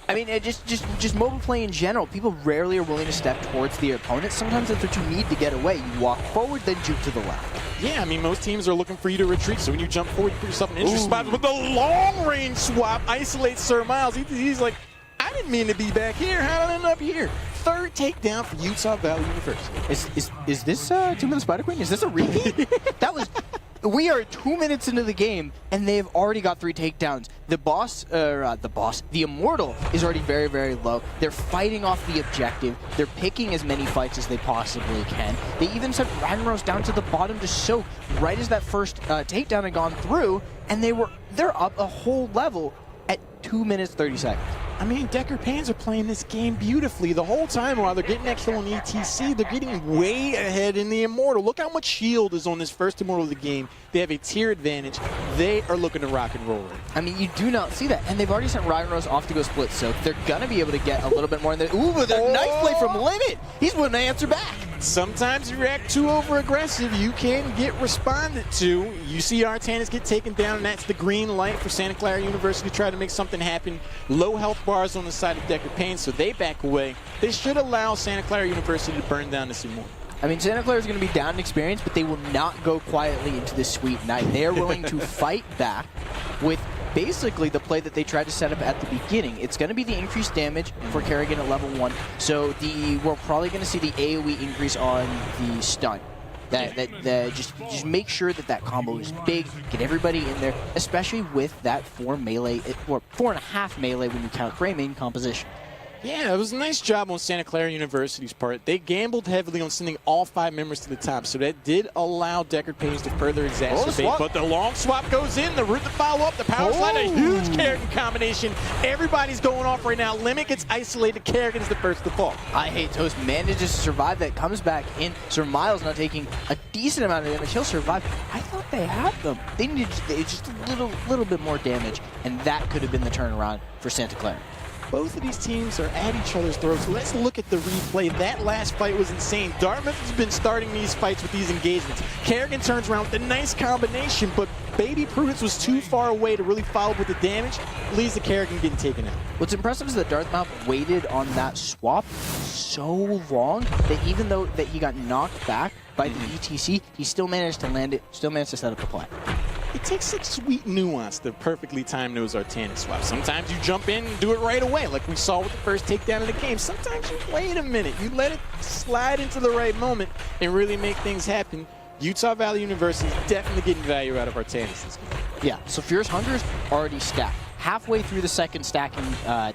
I mean, just mobile play in general. People rarely are willing to step towards the opponent. Sometimes that's what you need to get away. You walk forward, then juke to the left. Yeah, I mean, most teams are looking for you to retreat, so when you jump forward, you put yourself in interesting spots. With the long-range swap, isolates Sir Miles. He's like, I didn't mean to be back here. How did I end up here? Third takedown for Utah Valley University. Is this Tomb of the Spider Queen? Is this a repeat? That was... We are 2 minutes into the game, and they've already got 3 takedowns. The Immortal is already very, very low. They're fighting off the objective. They're picking as many fights as they possibly can. They even sent Ragnaros down to the bottom to soak right as that first takedown had gone through, and they're up a whole level at 2 minutes, 30 seconds. I mean, Decker Pans are playing this game beautifully the whole time while they're getting extra on ETC. They're getting way ahead in the Immortal. Look how much shield is on this first Immortal of the game. They have a tier advantage. They are looking to rock and roll right. I mean, you do not see that. And they've already sent Ragnaros off to go split soak. They're going to be able to get a little bit more in there. Ooh, but a nice play from Limit. He's willing to answer back. Sometimes you react too over-aggressive, you can get responded to. You see Artanis get taken down, and that's the green light for Santa Clara University to try to make something happen. Low health bars on the side of Decker Payne, so they back away. They should allow Santa Clara University to burn down this Immortal. I mean, Santa Clara is going to be down in experience, but they will not go quietly into this sweet night. They are willing to fight back with basically the play that they tried to set up at the beginning. It's going to be the increased damage for Kerrigan at level 1. So we're probably going to see the AoE increase on the stun. Just make sure that combo is big. Get everybody in there, especially with that 4 melee, or 4.5 melee when you count Greymane composition. Yeah, it was a nice job on Santa Clara University's part. They gambled heavily on sending all 5 members to the top, so that did allow Deckard Paynes to further exacerbate. But the long swap goes in, the route to follow up, the power slide, a huge Kerrigan combination. Everybody's going off right now. Limit gets isolated. Kerrigan is the first to fall. I Hate Toast manages to survive that, comes back in. Sir Miles now taking a decent amount of damage. He'll survive. I thought they had them. They needed just a little bit more damage, and that could have been the turnaround for Santa Clara. Both of these teams are at each other's throats. Let's look at the replay. That last fight was insane. Dartmouth has been starting these fights with these engagements. Kerrigan turns around with a nice combination, but Baby Prudence was too far away to really follow up with the damage. Leads to Kerrigan getting taken out. What's impressive is that Dartmouth waited on that swap so long that even though that he got knocked back by the ETC, he still managed to land it, still managed to set up the play. It takes a sweet nuance to perfectly time those Artanis swaps. Sometimes you jump in and do it right away, like we saw with the first takedown of the game. Sometimes you wait a minute. You let it slide into the right moment and really make things happen. Utah Valley University is definitely getting value out of Artanis this game. Yeah, so Fierce Hunter's already stacked. Halfway through the second stacking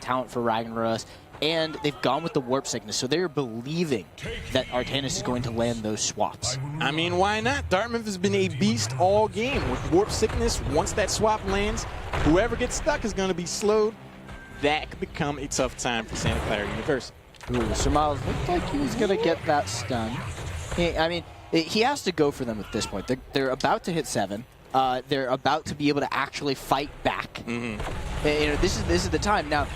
talent for Ragnaros, and they've gone with the Warp Sickness, so they're believing that Artanis is going to land those swaps. I mean, why not? Dartmouth has been a beast all game. With Warp Sickness, once that swap lands, whoever gets stuck is going to be slowed. That could become a tough time for Santa Clara University. Ooh, Sir Miles looked like he was going to get that stun. He has to go for them at this point. They're about to hit 7. They're about to be able to actually fight back. This is the time now.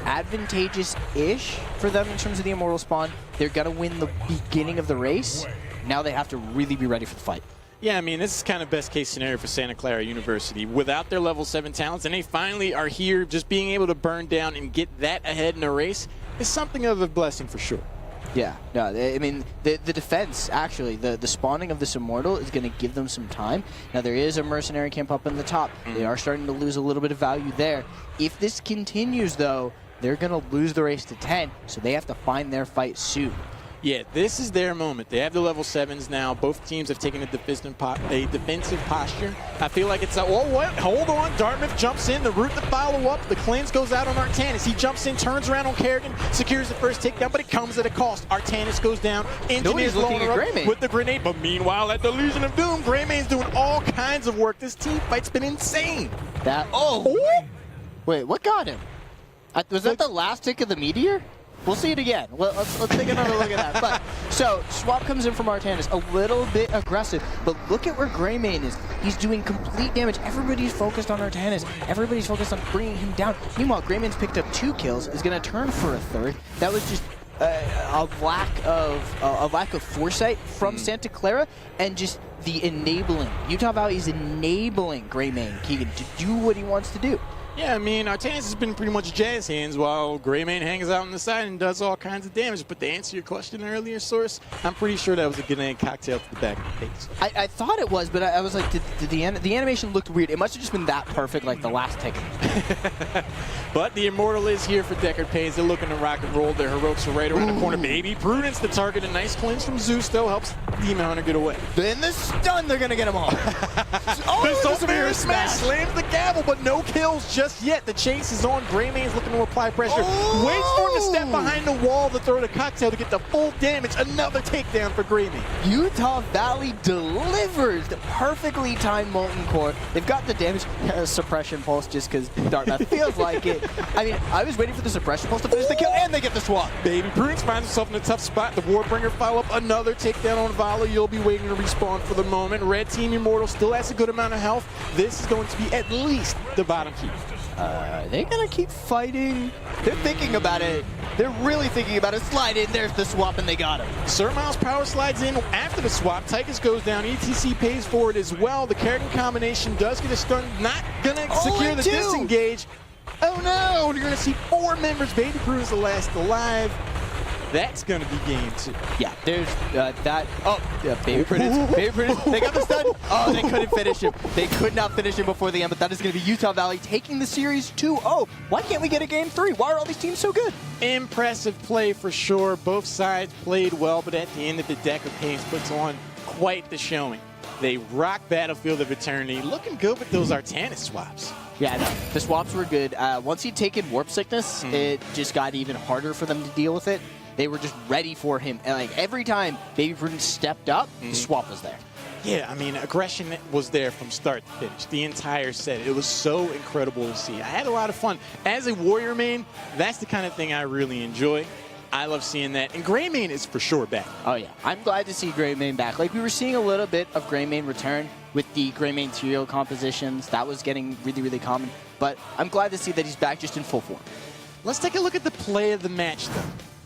Advantageous-ish for them in terms of the Immortal spawn. They're gonna win the beginning of the race. Now they have to really be ready for the fight. Yeah, I mean, this is kind of best case scenario for Santa Clara University. Without their level 7 talents, and they finally are here, just being able to burn down and get that ahead in a race is something of a blessing for sure. Yeah, no, I mean, the defense, actually, the spawning of this Immortal is going to give them some time. Now, there is a Mercenary camp up in the top. They are starting to lose a little bit of value there. If this continues, though, they're going to lose the race to 10, so they have to find their fight soon. Yeah, this is their moment. They have the level 7s now. Both teams have taken a defensive posture. I feel like it's a, oh, what? Hold on. Dartmouth jumps in. The root to follow up. The cleanse goes out on Artanis. He jumps in, turns around on Kerrigan, secures the first takedown, but it comes at a cost. Artanis goes down. Engineer's looking at Greymane with the grenade. But meanwhile, at the Legion of Doom, Greymane's doing all kinds of work. This team fight's been insane. Wait, what got him? Was that the last tick of the Meteor? We'll see it again. Let's take another look at that. But so swap comes in from Artanis, a little bit aggressive, but look at where Greymane is. He's doing complete damage. Everybody's focused on Artanis. Everybody's focused on bringing him down. Meanwhile, Greymane's picked up 2 kills, is going to turn for a 3rd. That was just a lack of foresight from Santa Clara, and just the enabling. Utah Valley is enabling Greymane Keegan to do what he wants to do. Yeah, I mean, Artanis has been pretty much jazz hands while Greymane hangs out on the side and does all kinds of damage. But to answer your question earlier, Source, I'm pretty sure that was a grenade cocktail to the back of the face. I thought it was, but I was like, did the animation looked weird. It must have just been that perfect, like the last ticket. But the Immortal is here for Deckard Paynes. They're looking to rock and roll. Their heroics are right around the corner. Baby Prudence, the target. A nice cleanse from Zeus, though, helps Demon Hunter get away. Then the stun, they're going to get them all. The Severe Smash slams the gavel, but no kills just yet. The chase is on. Greymane's looking to apply pressure. Waits for him to step behind the wall to throw the cocktail to get the full damage. Another takedown for Greymane. Utah Valley delivers the perfectly timed Molten Core. They've got the damage suppression pulse just because Dartmouth feels like it. I mean, I was waiting for the suppression pulse to finish the kill, and they get the swap. Baby Prudence finds himself in a tough spot. The Warbringer follow up another takedown on Vala. You'll be waiting to respawn for the moment. Red Team Immortal still has a good amount of health. This is going to be at least the bottom keep. Are they going to keep fighting? They're thinking about it. They're really thinking about it. Slide in. There's the swap, and they got him. Sir Miles power slides in after the swap. Tychus goes down. ETC pays for it as well. The Kerrigan combination does get a stun. Not going to secure the disengage. Oh, no. You're going to see 4 members. Baby Prudence the last alive. That's going to be game 2. Yeah, there's that. Oh, yeah, Baby Prudence. Baby Prudence. They got the stun. Oh, they couldn't finish him. They could not finish him before the end, but that is going to be Utah Valley taking the series 2-0. Why can't we get a game 3? Why are all these teams so good? Impressive play for sure. Both sides played well, but at the end of the Deckard Paynes puts on quite the showing. They rock Battlefield of Eternity. Looking good with those Artanis swaps. Yeah, no, the swaps were good. Once he'd taken Warp Sickness, it just got even harder for them to deal with it. They were just ready for him. And like every time Baby Prudence stepped up, the swap was there. Yeah, I mean, aggression was there from start to finish, the entire set. It was so incredible to see. I had a lot of fun. As a Warrior main, that's the kind of thing I really enjoy. I love seeing that. And Greymane is for sure back. Oh, yeah. I'm glad to see Greymane back. Like, we were seeing a little bit of Greymane return with the Greymane trio compositions. That was getting really, really common. But I'm glad to see that he's back just in full form. Let's take a look at the play of the match, though.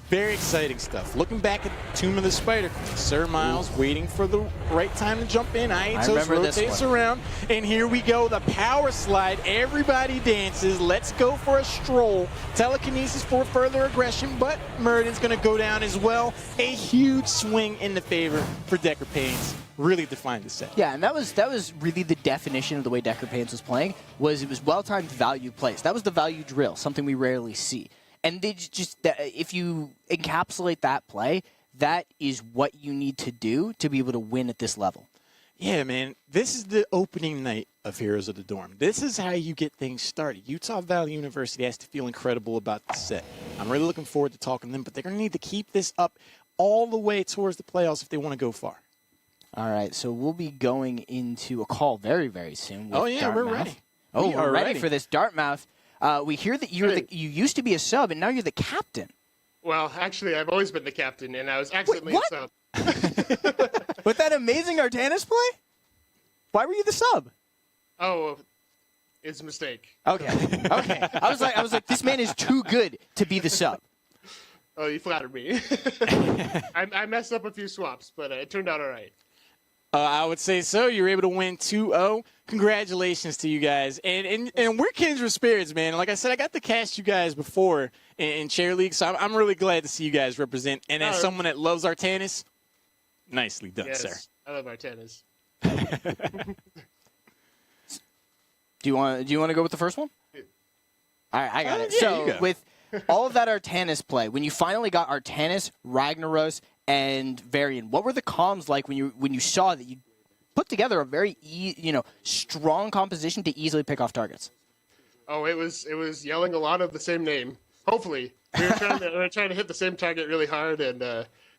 Very exciting stuff. Looking back at Tomb of the Spider, Sir Miles waiting for the right time to jump in. Aitos rotates around, and here we go. The power slide. Everybody dances. Let's go for a stroll. Telekinesis for further aggression, but Murden's going to go down as well. A huge swing in the favor for Deckard Paynes. Really defined the set. Yeah, and that was really the definition of the way Deckard Paynes was playing. It was well-timed value plays. That was the value drill, something we rarely see. And they just, if you encapsulate that play, that is what you need to do to be able to win at this level. Yeah, man. This is the opening night of Heroes of the Dorm. This is how you get things started. Utah Valley University has to feel incredible about the set. I'm really looking forward to talking to them, but they're going to need to keep this up all the way towards the playoffs if they want to go far. All right, so we'll be going into a call very, very soon. Oh, yeah, Dartmouth. We're ready. Oh, we're ready for this. Dartmouth. We hear that you used to be a sub, and now you're the captain. Well, actually, I've always been the captain, and I was accidentally a sub. With that amazing Artanis play? Why were you the sub? Oh, it's a mistake. Okay. I was like, this man is too good to be the sub. Oh, you flattered me. I messed up a few swaps, but it turned out all right. I would say so. You were able to win 2-0. Congratulations to you guys. And we're kindred spirits, man. Like I said, I got to cast you guys before in Chair League, so I'm really glad to see you guys represent. And as someone that loves Artanis, nicely done, Yes, sir. I love Artanis. Do you want to go with the first one? All right, I got it. Yeah, So you go. with all of that Artanis play, when you finally got Artanis, Ragnaros, and Varian, what were the comms like when you saw that you put together a very strong composition to easily pick off targets? Oh, it was yelling a lot of the same name. Hopefully, we were trying to hit the same target really hard, and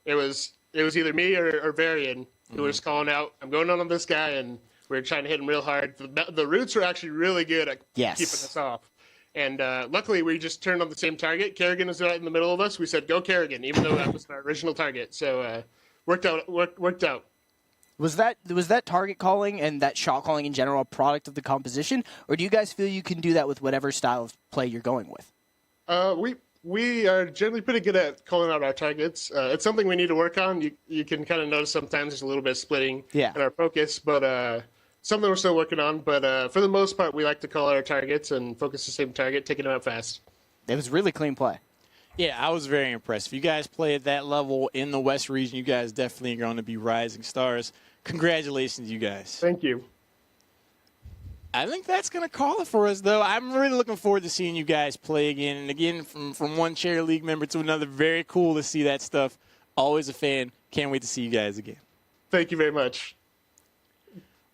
it was either me or Varian who was calling out, "I'm going on this guy," and we were trying to hit him real hard. The roots were actually really good at keeping us off. And luckily, we just turned on the same target. Kerrigan was right in the middle of us. We said, "Go Kerrigan," even though that was our original target. So worked out. Was that target calling and that shot calling in general a product of the composition, or do you guys feel you can do that with whatever style of play you're going with? We are generally pretty good at calling out our targets. It's something we need to work on. You can kind of notice sometimes there's a little bit of splitting in our focus, but something we're still working on. But for the most part, we like to call out our targets and focus the same target, taking them out fast. It was really clean play. Yeah, I was very impressed. If you guys play at that level in the West region, you guys definitely are going to be rising stars. Congratulations, you guys. Thank you. I think that's going to call it for us, though. I'm really looking forward to seeing you guys play again. And again, from one Chair League member to another, very cool to see that stuff. Always a fan. Can't wait to see you guys again. Thank you very much.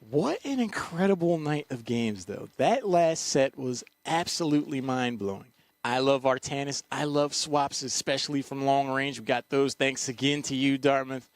What an incredible night of games, though. That last set was absolutely mind-blowing. I love Artanis. I love swaps, especially from long range. We got those thanks again to you, Dartmouth.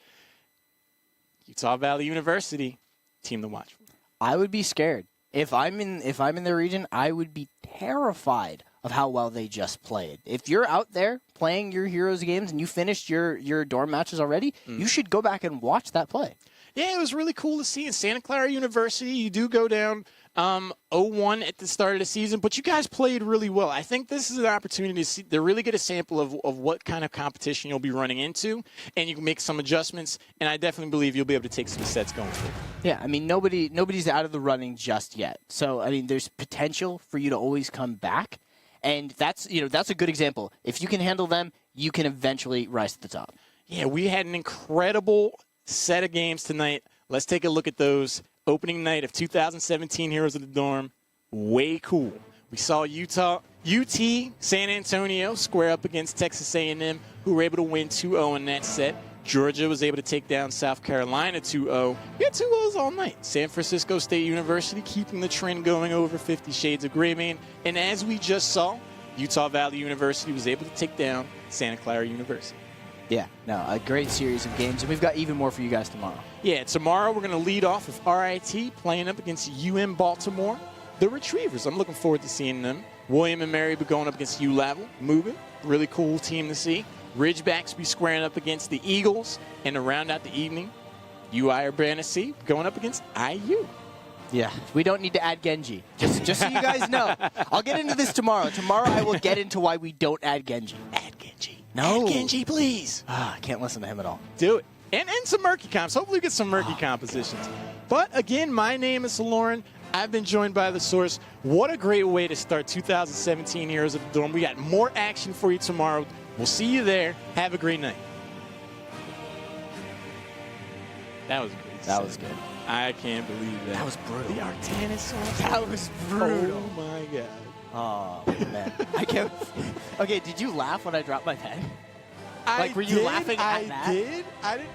Utah Valley University, team to watch. I would be scared. If I'm in the region, I would be terrified of how well they just played. If you're out there playing your Heroes games and you finished your dorm matches already, you should go back and watch that play. Yeah, it was really cool to see. In Santa Clara University, you do go down 0-1 at the start of the season, but you guys played really well. I think this is an opportunity to really get a sample of what kind of competition you'll be running into, and you can make some adjustments, and I definitely believe you'll be able to take some sets going forward. Yeah, I mean, nobody's out of the running just yet. So, I mean, there's potential for you to always come back, and that's a good example. If you can handle them, you can eventually rise to the top. Yeah, we had an incredible set of games tonight. Let's take a look at those. Opening night of 2017 Heroes of the Dorm, way cool. We saw UT San Antonio square up against Texas A&M, who were able to win 2-0 in that set. Georgia was able to take down South Carolina 2-0. We had 2-0s all night. San Francisco State University keeping the trend going over 50 Shades of Gray, man. And as we just saw, Utah Valley University was able to take down Santa Clara University. Yeah, no, a great series of games, and we've got even more for you guys tomorrow. Yeah, tomorrow we're going to lead off with RIT playing up against UM Baltimore. The Retrievers, I'm looking forward to seeing them. William and Mary be going up against ULaval. Muga, really cool team to see. Ridgebacks be squaring up against the Eagles. And to round out the evening, UI Urbana-C going up against IU. Yeah, we don't need to add Genji. Just so you guys know. I'll get into this tomorrow. Tomorrow I will get into why we don't add Genji. Add Genji. No. Add Genji, please. I can't listen to him at all. Do it. And some murky comps. Hopefully we get some murky compositions. But again, my name is Lauren. I've been joined by The Source. What a great way to start 2017 Heroes of the Dorm. We got more action for you tomorrow. We'll see you there. Have a great night. That was great. That was good. I can't believe that. That was brutal. The Artanis song. That was brutal. Oh, my God. Oh, man. I can't. Okay, did you laugh when I dropped my pen? Were you laughing at that? I did. I didn't.